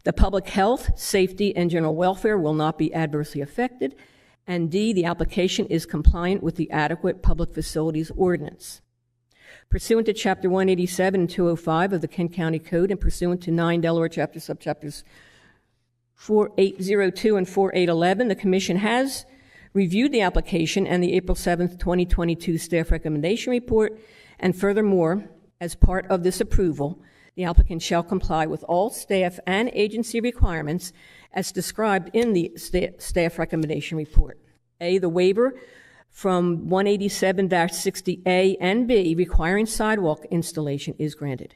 The public health, safety, and general welfare will not be adversely affected. And D, the application is compliant with the adequate public facilities ordinance. Pursuant to Chapter 187 and 205 of the Kent County Code and pursuant to 9 Delaware Chapter subchapters 4802 and 4811, the Commission has reviewed the application and the April 7th, 2022 staff recommendation report, and furthermore, as part of this approval, the applicant shall comply with all staff and agency requirements as described in the staff recommendation report. A, the waiver from 187-60A and B requiring sidewalk installation is granted.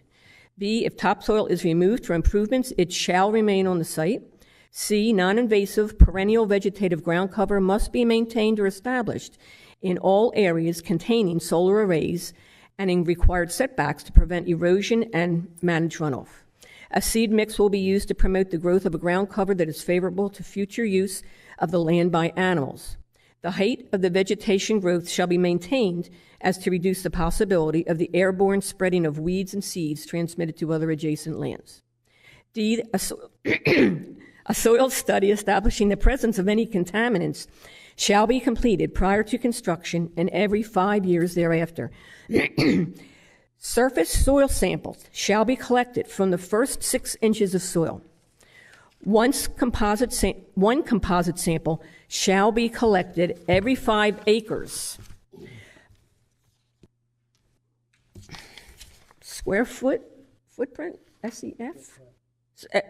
B, if topsoil is removed for improvements, it shall remain on the site. C, non-invasive perennial vegetative ground cover must be maintained or established in all areas containing solar arrays and in required setbacks to prevent erosion and manage runoff. A seed mix will be used to promote the growth of a ground cover that is favorable to future use of the land by animals. The height of the vegetation growth shall be maintained as to reduce the possibility of the airborne spreading of weeds and seeds transmitted to other adjacent lands. D, a soil study establishing the presence of any contaminants shall be completed prior to construction and every 5 years thereafter. Surface soil samples shall be collected from the first 6 inches of soil. One composite sample shall be collected every 5 acres. Square footprint, SEF?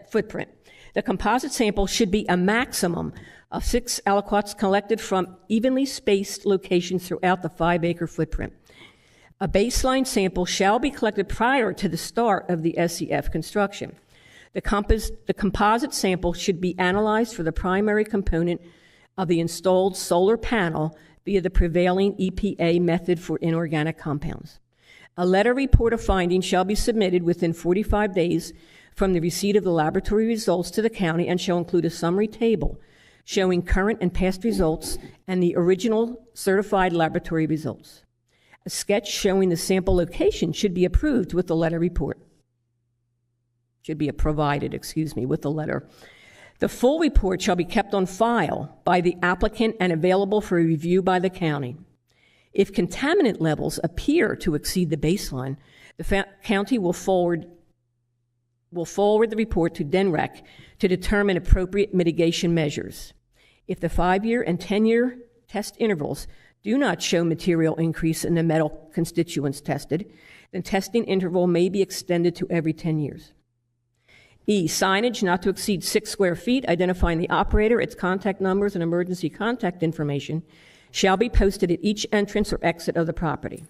Footprint. The composite sample should be a maximum of 6 aliquots collected from evenly spaced locations throughout the 5-acre footprint. A baseline sample shall be collected prior to the start of the SEF construction. The composite sample should be analyzed for the primary component of the installed solar panel via the prevailing EPA method for inorganic compounds. A letter report of findings shall be submitted within 45 days from the receipt of the laboratory results to the county and shall include a summary table showing current and past results and the original certified laboratory results. A sketch showing the sample location should be approved with the letter report. Should be provided, with the letter. The full report shall be kept on file by the applicant and available for review by the county. If contaminant levels appear to exceed the baseline, the county will forward will forward the report to DENREC to determine appropriate mitigation measures. If the 5-year and 10-year test intervals do not show material increase in the metal constituents tested, then testing interval may be extended to every 10 years. E, signage not to exceed 6 square feet identifying the operator, its contact numbers, and emergency contact information shall be posted at each entrance or exit of the property.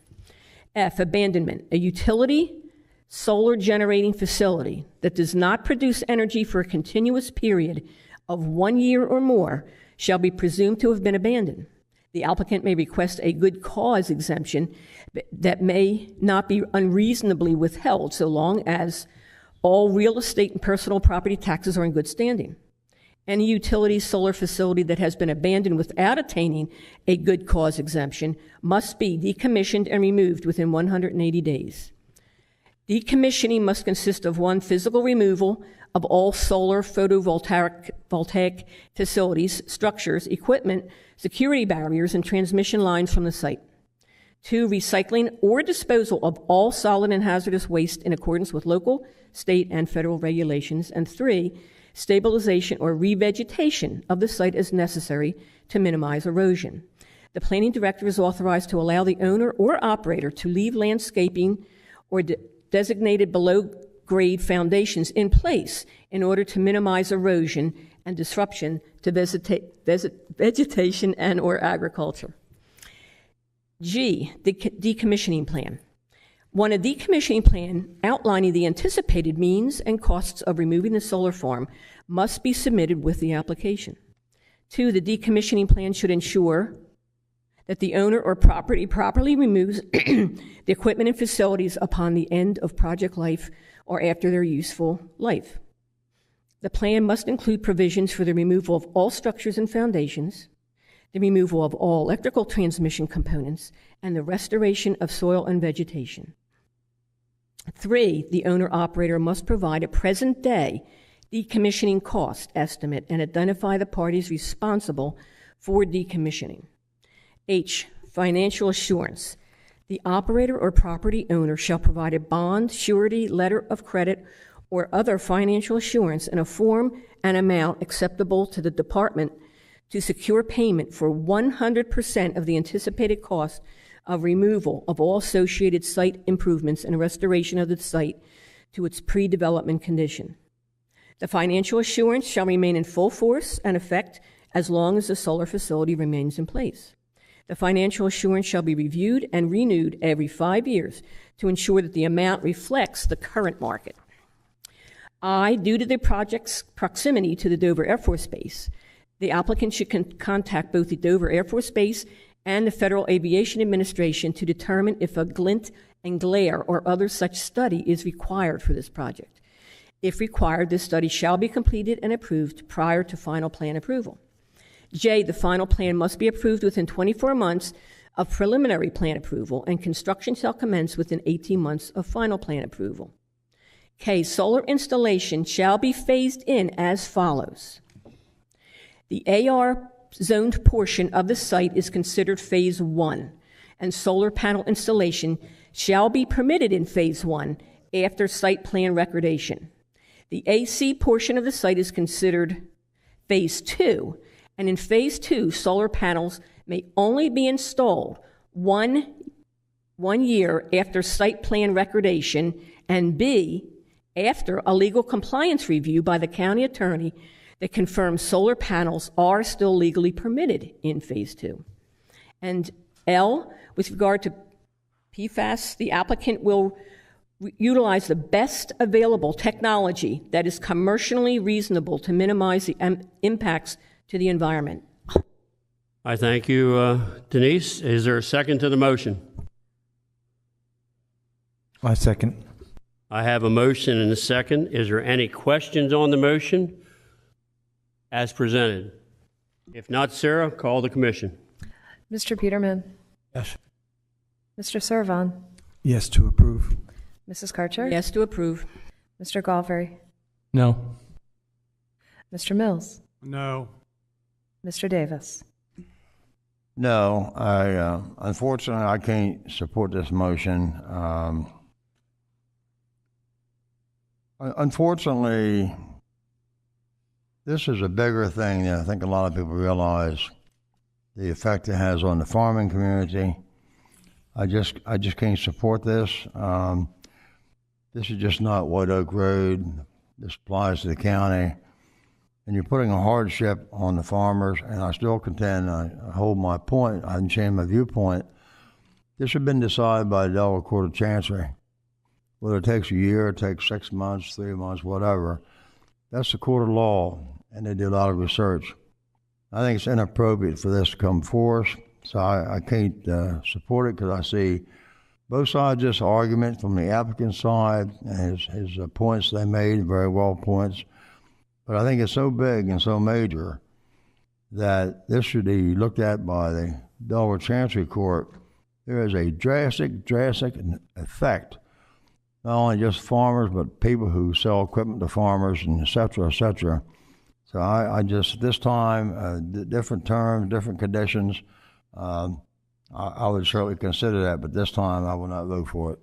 F, abandonment. A utility solar generating facility that does not produce energy for a continuous period of 1 year or more shall be presumed to have been abandoned. The applicant may request a good cause exemption that may not be unreasonably withheld so long as all real estate and personal property taxes are in good standing. Any utility solar facility that has been abandoned without attaining a good cause exemption must be decommissioned and removed within 180 days. Decommissioning must consist of 1, physical removal of all solar photovoltaic facilities, structures, equipment, security barriers, and transmission lines from the site. 2, recycling or disposal of all solid and hazardous waste in accordance with local, state, and federal regulations. And 3, stabilization or revegetation of the site as necessary to minimize erosion. The planning director is authorized to allow the owner or operator to leave landscaping or designated below-grade foundations in place in order to minimize erosion and disruption to vegetation and or agriculture. G, the decommissioning plan. 1, a decommissioning plan outlining the anticipated means and costs of removing the solar farm must be submitted with the application. 2, the decommissioning plan should ensure that the owner or property properly removes the equipment and facilities upon the end of project life or after their useful life. The plan must include provisions for the removal of all structures and foundations, the removal of all electrical transmission components, and the restoration of soil and vegetation. 3, the owner-operator must provide a present-day decommissioning cost estimate and identify the parties responsible for decommissioning. H, financial assurance. The operator or property owner shall provide a bond, surety, letter of credit, or other financial assurance in a form and amount acceptable to the department to secure payment for 100% of the anticipated cost of removal of all associated site improvements and restoration of the site to its pre-development condition. The financial assurance shall remain in full force and effect as long as the solar facility remains in place. The financial assurance shall be reviewed and renewed every 5 years to ensure that the amount reflects the current market. I, due to the project's proximity to the Dover Air Force Base, the applicant should contact both the Dover Air Force Base and the Federal Aviation Administration to determine if a glint and glare or other such study is required for this project. If required, this study shall be completed and approved prior to final plan approval. J, the final plan must be approved within 24 months of preliminary plan approval, and construction shall commence within 18 months of final plan approval. K, solar installation shall be phased in as follows. The AR zoned portion of the site is considered phase 1, and solar panel installation shall be permitted in phase 1 after site plan recordation. The AC portion of the site is considered phase 2, and in phase 2, solar panels may only be installed one year after site plan recordation, and B, after a legal compliance review by the county attorney that confirms solar panels are still legally permitted in phase 2. And L, with regard to PFAS, the applicant will utilize the best available technology that is commercially reasonable to minimize the impacts to the environment. I thank you, Denise. Is there a second to the motion? I second. I have a motion and a second. Is there any questions on the motion as presented? If not, Sarah, call the commission. Mr. Peterman? Yes. Mr. Servan? Yes to approve. Mrs. Karcher? Yes to approve. Mr. Galvary? No. Mr. Mills? No. Mr. Davis? No, unfortunately, I can't support this motion. Unfortunately, this is a bigger thing than I think a lot of people realize. The effect it has on the farming community. I just can't support this. This is just not White Oak Road. This applies to the county. And you're putting a hardship on the farmers, and I still contend, I hold my point, I didn't change my viewpoint. This should have been decided by the Delaware Court of Chancery. Whether it takes a year, it takes 6 months, 3 months, whatever. That's the court of law, and they did a lot of research. I think it's inappropriate for this to come forth, so I can't support it because I see both sides of this argument from the applicant's side and his points they made, very well points. But I think it's so big and so major that this should be looked at by the Delaware Chancery Court. There is a drastic effect, not only just farmers, but people who sell equipment to farmers and et cetera, et cetera. So I just, this time, different terms, different conditions, I would certainly consider that, but this time I will not vote for it.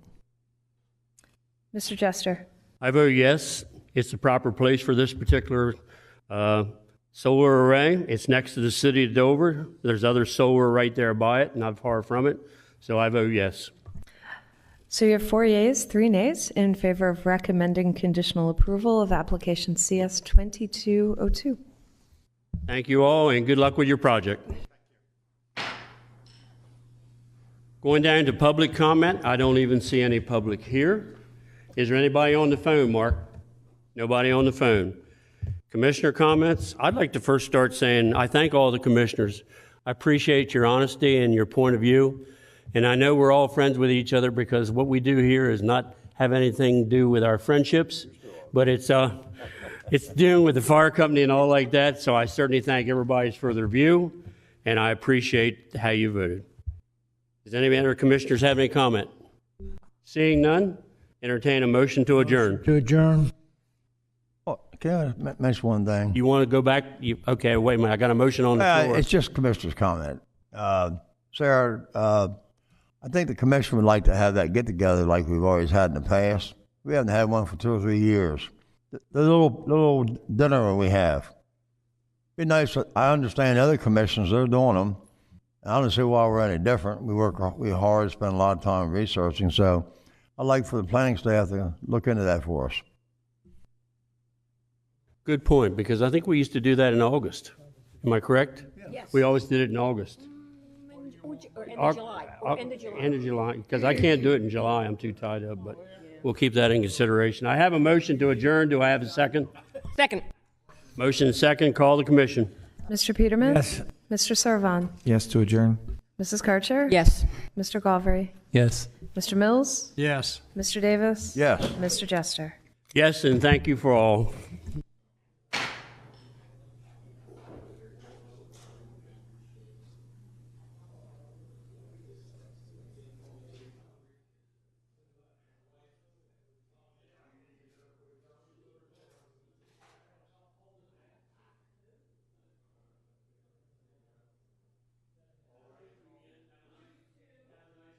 Mr. Jester. I vote yes. It's the proper place for this particular solar array. It's next to the city of Dover. There's other solar right there by it, not far from it. So I vote yes. So you have 4 yeas, 3 nays in favor of recommending conditional approval of application CS 2202. Thank you all, and good luck with your project. Going down to public comment, I don't even see any public here. Is there anybody on the phone, Mark? Nobody on the phone. Commissioner comments? I'd like to first start saying I thank all the commissioners. I appreciate your honesty and your point of view. And I know we're all friends with each other because what we do here is not have anything to do with our friendships, but it's dealing with the fire company and all like that. So I certainly thank everybody for their view, and I appreciate how you voted. Does any other commissioners have any comment? Seeing none, entertain a motion to adjourn. To adjourn. Oh, can I mention one thing? You want to go back? Okay, wait a minute. I got a motion on the floor. It's just commissioner's comment. Sarah, I think the commission would like to have that get-together like we've always had in the past. We haven't had one for 2 or 3 years. The little dinner we have. Be nice. I understand other commissions, they're doing them. I don't see why we're any different. We work hard, spend a lot of time researching. So I'd like for the planning staff to look into that for us. Good point, because I think we used to do that in August. Am I correct? Yes. We always did it in August. Or end of July. End of July, because I can't do it in July. I'm too tied up, but we'll keep that in consideration. I have a motion to adjourn. Do I have a second? Second. Motion and second. Call the commission. Mr. Peterman? Yes. Mr. Servan? Yes to adjourn. Mrs. Karcher? Yes. Mr. Galvery? Yes. Mr. Mills? Yes. Mr. Davis? Yes. Mr. Jester? Yes, and thank you for all.